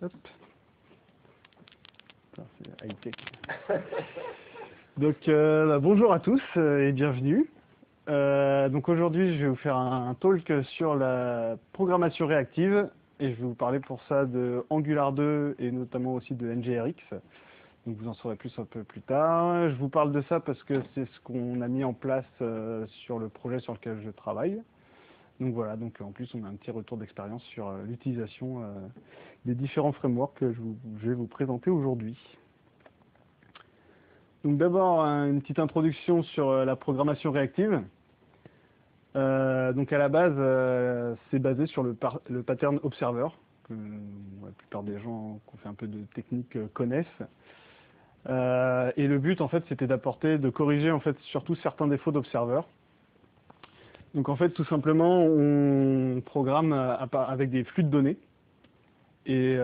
Hop. C'est high-tech. Donc, bonjour à tous et bienvenue. Donc aujourd'hui, je vais vous faire un talk sur la programmation réactive et je vais vous parler pour ça de Angular 2 et notamment aussi de NGRX. Donc vous en saurez plus un peu plus tard. Je vous parle de ça parce que c'est ce qu'on a mis en place sur le projet sur lequel je travaille. Donc voilà, donc en plus on a un petit retour d'expérience sur l'utilisation des différents frameworks que je vais vous présenter aujourd'hui. Donc d'abord une petite introduction sur la programmation réactive. Donc à la base, c'est basé sur le pattern observer, que la plupart des gens qui ont fait un peu de technique connaissent. Et le but en fait c'était de corriger en fait surtout certains défauts d'observer. Donc en fait tout simplement on programme avec des flux de données et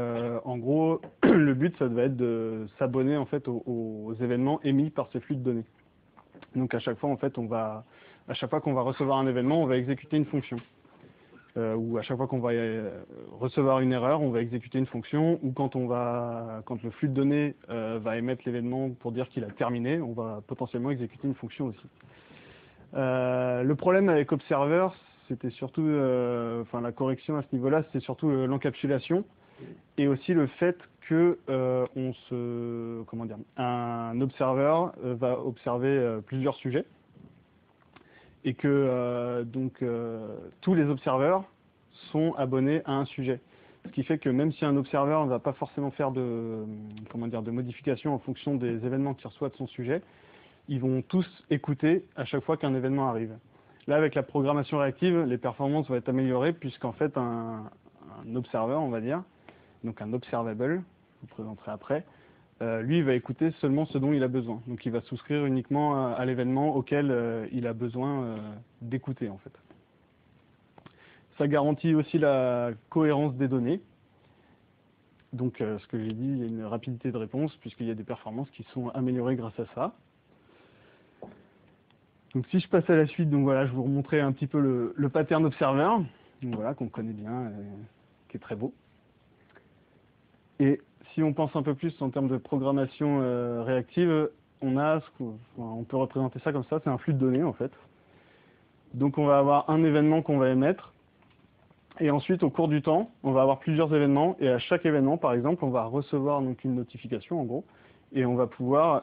en gros le but ça devait être de s'abonner en fait aux événements émis par ces flux de données. Donc à chaque fois en fait à chaque fois qu'on va recevoir un événement on va exécuter une fonction. Ou à chaque fois qu'on va recevoir une erreur, on va exécuter une fonction, ou quand le flux de données va émettre l'événement pour dire qu'il a terminé, on va potentiellement exécuter une fonction aussi. Le problème avec Observer, c'était surtout, la correction à ce niveau-là, c'était surtout l'encapsulation, et aussi le fait que un observeur va observer plusieurs sujets. Et que tous les observeurs sont abonnés à un sujet. Ce qui fait que même si un observeur ne va pas forcément faire de modifications en fonction des événements qu'il reçoit de son sujet, ils vont tous écouter à chaque fois qu'un événement arrive. Là, avec la programmation réactive, les performances vont être améliorées puisqu'en fait, un observeur, on va dire, donc un observable, je vous présenterai après, lui, il va écouter seulement ce dont il a besoin. Donc, il va souscrire uniquement à l'événement auquel il a besoin d'écouter, en fait. Ça garantit aussi la cohérence des données. Donc, ce que j'ai dit, il y a une rapidité de réponse, puisqu'il y a des performances qui sont améliorées grâce à ça. Donc, si je passe à la suite, donc voilà, je vous remontrer un petit peu le pattern observer, donc voilà, qu'on connaît bien, qui est très beau. Et si on pense un peu plus en termes de programmation réactive, on peut représenter ça comme ça, c'est un flux de données en fait. Donc on va avoir un événement qu'on va émettre, et ensuite au cours du temps, on va avoir plusieurs événements, et à chaque événement par exemple, on va recevoir donc une notification en gros, et on va pouvoir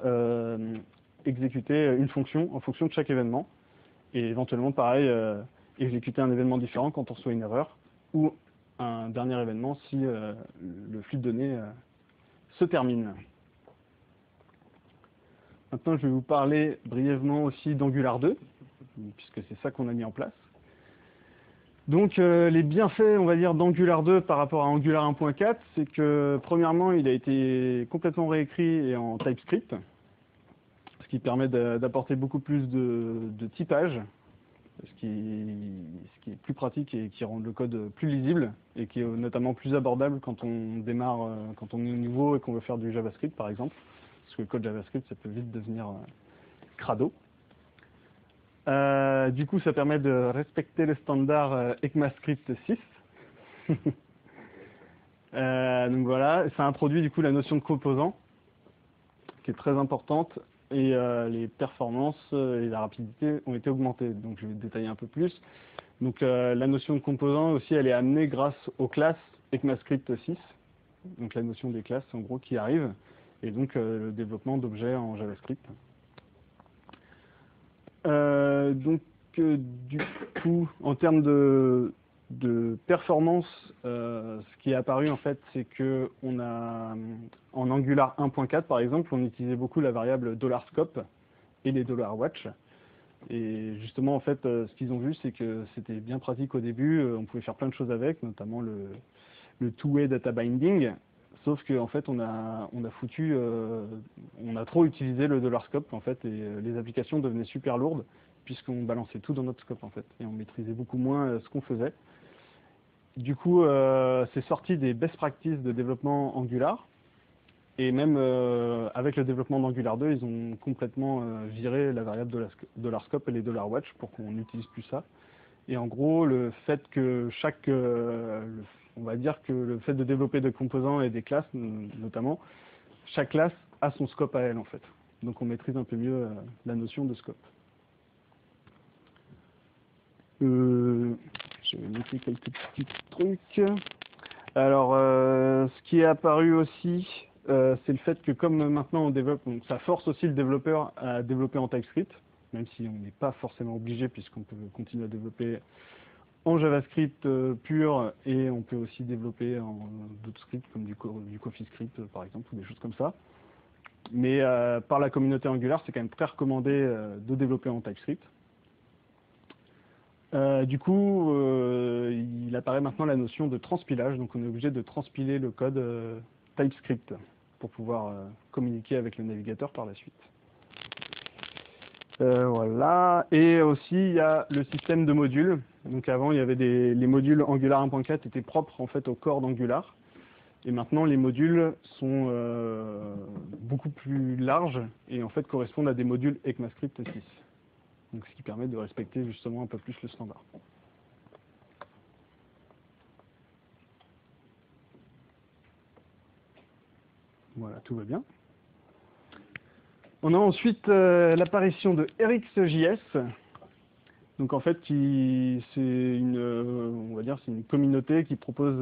exécuter une fonction en fonction de chaque événement, et éventuellement pareil, exécuter un événement différent quand on reçoit une erreur, ou un dernier événement si le flux de données se termine. Maintenant, je vais vous parler brièvement aussi d'Angular 2, puisque c'est ça qu'on a mis en place. Donc, les bienfaits, on va dire, d'Angular 2 par rapport à Angular 1.4, c'est que, premièrement, il a été complètement réécrit et en TypeScript, ce qui permet d'apporter beaucoup plus de typage, ce qui est plus pratique et qui rend le code plus lisible et qui est notamment plus abordable quand on démarre, quand on est nouveau et qu'on veut faire du JavaScript par exemple, parce que le code JavaScript ça peut vite devenir crado. Du coup ça permet de respecter le standard ECMAScript 6. Donc voilà, ça introduit du coup la notion de composant qui est très importante. Et les performances et la rapidité ont été augmentées. Donc je vais détailler un peu plus. Donc la notion de composant aussi, elle est amenée grâce aux classes ECMAScript 6. Donc la notion des classes en gros qui arrive. Et donc le développement d'objets en JavaScript. Du coup, en termes de performance, ce qui est apparu en fait, c'est que en Angular 1.4 par exemple, on utilisait beaucoup la variable $scope et les $watch. Et justement en fait, ce qu'ils ont vu, c'est que c'était bien pratique au début. On pouvait faire plein de choses avec, notamment le two-way data binding. Sauf que en fait, on a trop utilisé le $scope en fait, et les applications devenaient super lourdes puisqu'on balançait tout dans notre scope en fait, et on maîtrisait beaucoup moins ce qu'on faisait. Du coup, c'est sorti des best practices de développement Angular, et même avec le développement d'Angular 2, ils ont complètement viré la variable $scope et les $watch pour qu'on n'utilise plus ça. Et en gros, le fait que on va dire que le fait de développer des composants et des classes, notamment, chaque classe a son scope à elle, en fait. Donc on maîtrise un peu mieux la notion de scope. Je vais noter quelques petits trucs. Alors, ce qui est apparu aussi, c'est le fait que comme maintenant on développe, donc ça force aussi le développeur à développer en TypeScript, même si on n'est pas forcément obligé puisqu'on peut continuer à développer en JavaScript pur et on peut aussi développer en d'autres scripts comme du CoffeeScript par exemple ou des choses comme ça. Mais par la communauté Angular, c'est quand même très recommandé de développer en TypeScript. Du coup, il apparaît maintenant la notion de transpilage, donc on est obligé de transpiler le code TypeScript pour pouvoir communiquer avec le navigateur par la suite. Voilà, et aussi il y a le système de modules. Donc avant, il y avait les modules Angular 1.4 étaient propres en fait au corps d'Angular. Et maintenant, les modules sont beaucoup plus larges et en fait correspondent à des modules ECMAScript 6. Donc, ce qui permet de respecter justement un peu plus le standard. Voilà, tout va bien. On a ensuite l'apparition de RxJS. Donc en fait, c'est on va dire, c'est une communauté qui propose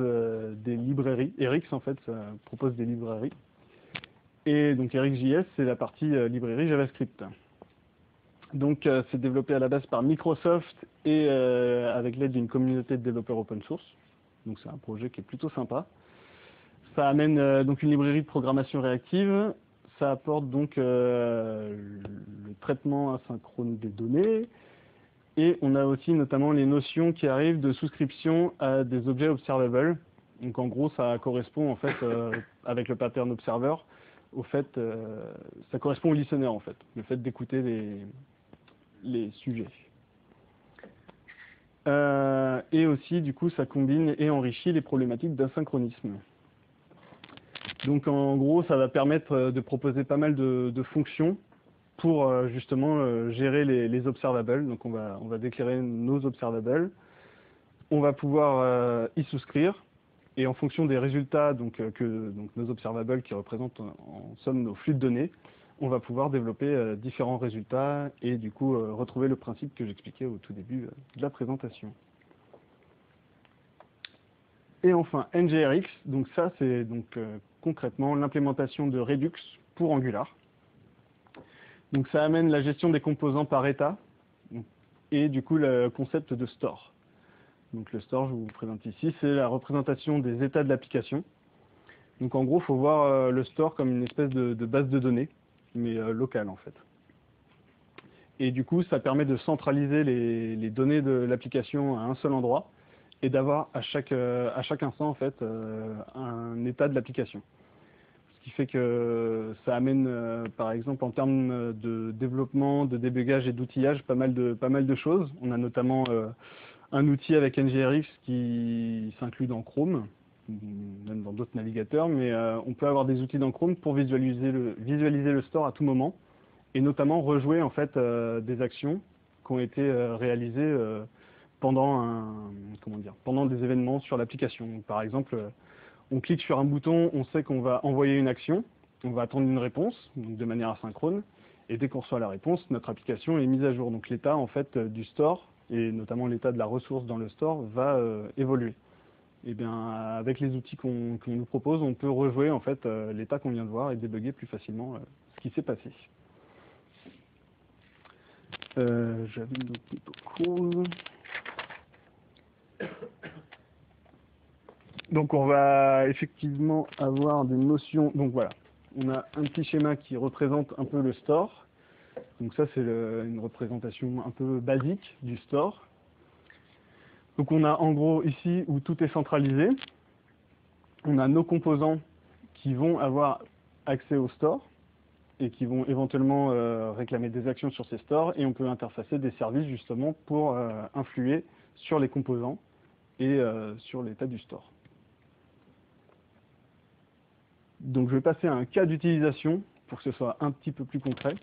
des librairies. Rx en fait, ça propose des librairies. Et donc RxJS, c'est la partie librairie JavaScript. Donc c'est développé à la base par Microsoft et avec l'aide d'une communauté de développeurs open source. Donc c'est un projet qui est plutôt sympa. Ça amène donc une librairie de programmation réactive. Ça apporte donc le traitement asynchrone des données. Et on a aussi notamment les notions qui arrivent de souscription à des objets observables. Donc en gros, ça correspond en fait avec le pattern observer. Au fait, ça correspond au listener en fait, le fait d'écouter les sujets. Et aussi, du coup, ça combine et enrichit les problématiques d'asynchronisme. Donc, en gros, ça va permettre de proposer pas mal de fonctions pour justement gérer les observables. Donc, on va déclarer nos observables. On va pouvoir y souscrire. Et en fonction des résultats donc nos observables qui représentent en somme nos flux de données, on va pouvoir développer différents résultats et du coup retrouver le principe que j'expliquais au tout début de la présentation. Et enfin NGRX, donc ça c'est donc concrètement l'implémentation de Redux pour Angular. Donc ça amène la gestion des composants par état et du coup le concept de store. Donc le store, je vous présente ici, c'est la représentation des états de l'application. Donc en gros, il faut voir le store comme une espèce de base de données, mais locale en fait. Et du coup, ça permet de centraliser les données de l'application à un seul endroit et d'avoir à chaque instant en fait un état de l'application. Ce qui fait que ça amène, par exemple, en termes de développement, de débugage et d'outillage, pas mal de choses. On a notamment un outil avec NGRX qui s'inclut dans Chrome, même dans d'autres navigateurs, mais on peut avoir des outils dans Chrome pour visualiser le store à tout moment, et notamment rejouer en fait des actions qui ont été réalisées pendant des événements sur l'application. Par exemple, on clique sur un bouton, on sait qu'on va envoyer une action, on va attendre une réponse, donc de manière asynchrone, et dès qu'on reçoit la réponse, notre application est mise à jour. Donc l'état en fait du store, et notamment l'état de la ressource dans le store, va évoluer. Et bien, avec les outils qu'on nous propose, on peut rejouer en fait l'état qu'on vient de voir et débugger plus facilement ce qui s'est passé. J'avais une autre chose. Donc on va effectivement avoir des notions. Donc voilà, on a un petit schéma qui représente un peu le store. Donc ça, c'est une représentation un peu basique du store. Donc on a en gros ici où tout est centralisé. On a nos composants qui vont avoir accès au store et qui vont éventuellement réclamer des actions sur ces stores. Et on peut interfacer des services justement pour influer sur les composants et sur l'état du store. Donc je vais passer à un cas d'utilisation pour que ce soit un petit peu plus concret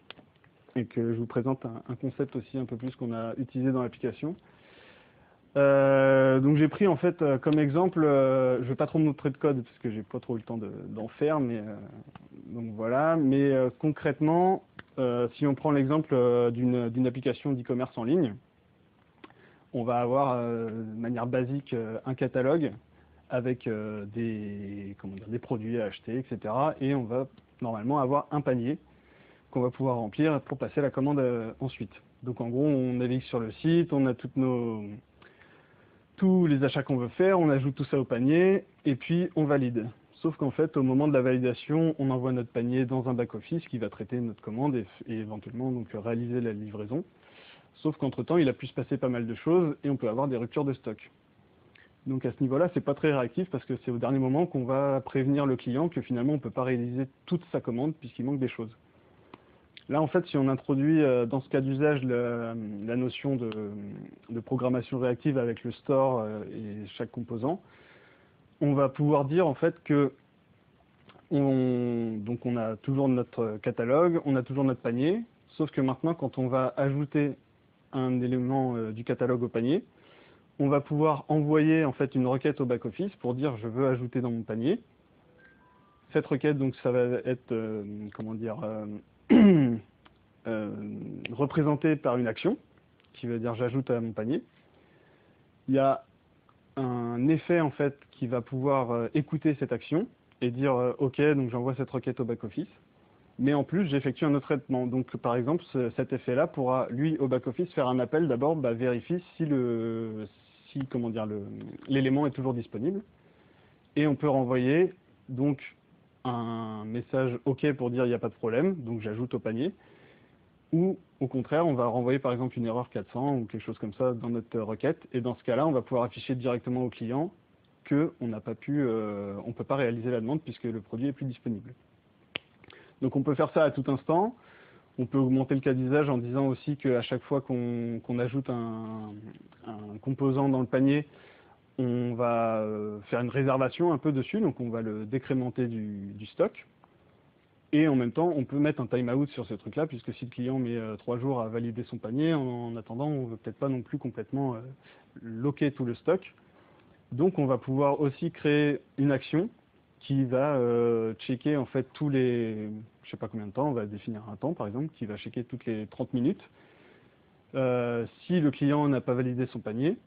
et que je vous présente un concept aussi un peu plus qu'on a utilisé dans l'application. Donc j'ai pris en fait comme exemple, je vais pas trop me montrer de code parce que j'ai pas trop eu le temps d'en faire, mais donc voilà. Mais concrètement, si on prend l'exemple d'une application d'e-commerce en ligne, on va avoir de manière basique un catalogue avec comment dire, des produits à acheter, etc. Et on va normalement avoir un panier qu'on va pouvoir remplir pour passer la commande ensuite. Donc en gros, on navigue sur le site, on a tous les achats qu'on veut faire, on ajoute tout ça au panier et puis on valide. Sauf qu'en fait, au moment de la validation, on envoie notre panier dans un back-office qui va traiter notre commande et éventuellement donc réaliser la livraison. Sauf qu'entre-temps, il a pu se passer pas mal de choses et on peut avoir des ruptures de stock. Donc à ce niveau-là, c'est pas très réactif parce que c'est au dernier moment qu'on va prévenir le client que finalement on ne peut pas réaliser toute sa commande puisqu'il manque des choses. Là, en fait, si on introduit dans ce cas d'usage la notion de programmation réactive avec le store et chaque composant, on va pouvoir dire en fait que donc on a toujours notre catalogue, on a toujours notre panier, sauf que maintenant, quand on va ajouter un élément du catalogue au panier, on va pouvoir envoyer en fait une requête au back-office pour dire je veux ajouter dans mon panier. Cette requête, donc ça va être comment dire représentée par une action qui veut dire j'ajoute à mon panier. Il y a un effet en fait qui va pouvoir écouter cette action et dire ok, donc j'envoie cette requête au back-office. Mais en plus, j'effectue un autre traitement. Donc, par exemple, cet effet-là pourra, lui, au back-office, faire un appel d'abord, vérifier si comment dire, l'élément est toujours disponible. Et on peut renvoyer donc un message OK pour dire il n'y a pas de problème, donc j'ajoute au panier. Ou au contraire, on va renvoyer par exemple une erreur 400 ou quelque chose comme ça dans notre requête. Et dans ce cas-là, on va pouvoir afficher directement au client qu'on n'a pas pu, on peut pas réaliser la demande puisque le produit est plus disponible. Donc on peut faire ça à tout instant. On peut augmenter le cas d'usage en disant aussi qu'à chaque fois qu'on ajoute un composant dans le panier, on va faire une réservation un peu dessus, donc on va le décrémenter du stock. Et en même temps, on peut mettre un timeout sur ce truc-là, puisque si le client met 3 jours à valider son panier, en attendant, on ne veut peut-être pas non plus complètement loquer tout le stock. Donc on va pouvoir aussi créer une action qui va checker en fait tous les, je sais pas combien de temps, on va définir un temps par exemple, qui va checker toutes les 30 minutes. Si le client n'a pas validé son panier,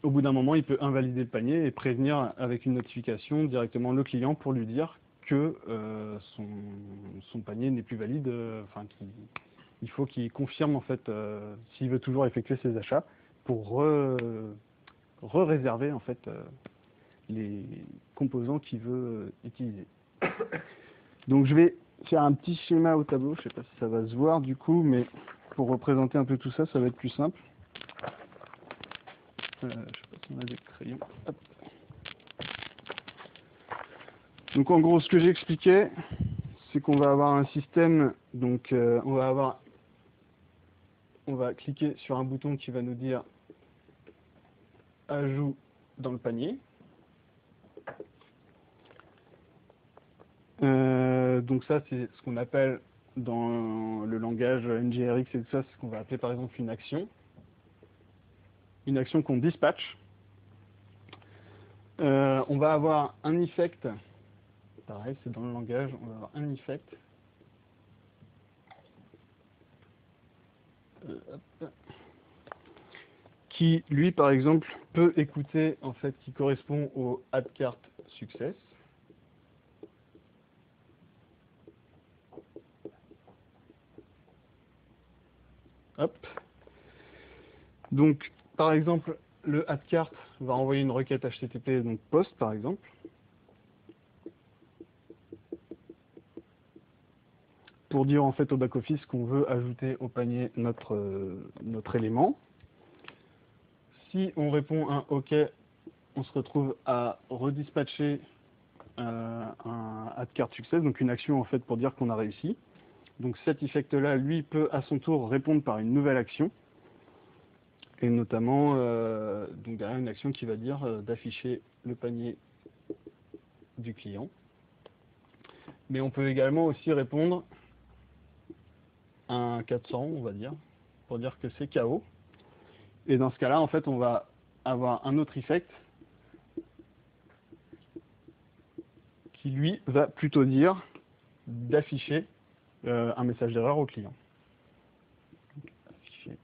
au bout d'un moment, il peut invalider le panier et prévenir avec une notification directement le client pour lui dire que son panier n'est plus valide, enfin il faut qu'il confirme en fait s'il veut toujours effectuer ses achats pour réserver en fait les composants qu'il veut utiliser. Donc je vais faire un petit schéma au tableau, je ne sais pas si ça va se voir du coup, mais pour représenter un peu tout ça, ça va être plus simple. Je ne sais pas si on a des crayons. Hop. Donc en gros, ce que j'expliquais, c'est qu'on va avoir un système, donc on va cliquer sur un bouton qui va nous dire ajout dans le panier. Donc ça, c'est ce qu'on appelle dans le langage NGRX et tout ça, c'est ce qu'on va appeler par exemple une action. Une action qu'on dispatche. On va avoir un effect, pareil, c'est dans le langage, on va avoir un effect. Qui, lui, par exemple, peut écouter, en fait, qui correspond au add cart success. Hop. Donc, par exemple, le add cart va envoyer une requête HTTP, donc post, par exemple. Pour dire, en fait, au back-office qu'on veut ajouter au panier notre élément. Si on répond un OK, on se retrouve à redispatcher un add cart success, donc une action en fait pour dire qu'on a réussi. Donc cet effect-là, lui, peut à son tour répondre par une nouvelle action, et notamment donc derrière une action qui va dire d'afficher le panier du client. Mais on peut également aussi répondre à un 400, on va dire, pour dire que c'est KO. Et dans ce cas-là, en fait, on va avoir un autre effect qui, lui, va plutôt dire d'afficher un message d'erreur au client. Afficher.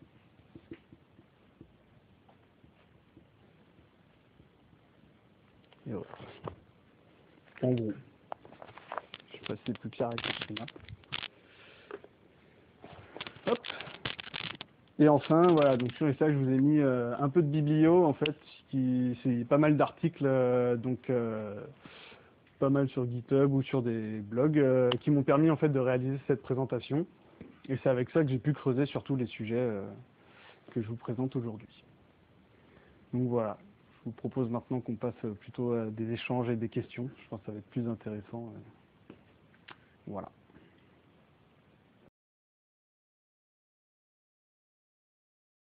Et voilà. En gros. Je sais pas si c'est plus clair avec ce schéma. Hop. Et enfin, voilà, donc sur les slides, je vous ai mis un peu de biblio, en fait, c'est pas mal d'articles, pas mal sur GitHub ou sur des blogs, qui m'ont permis, en fait, de réaliser cette présentation. Et c'est avec ça que j'ai pu creuser sur tous les sujets que je vous présente aujourd'hui. Donc voilà, je vous propose maintenant qu'on passe plutôt à des échanges et des questions. Je pense que ça va être plus intéressant. Voilà.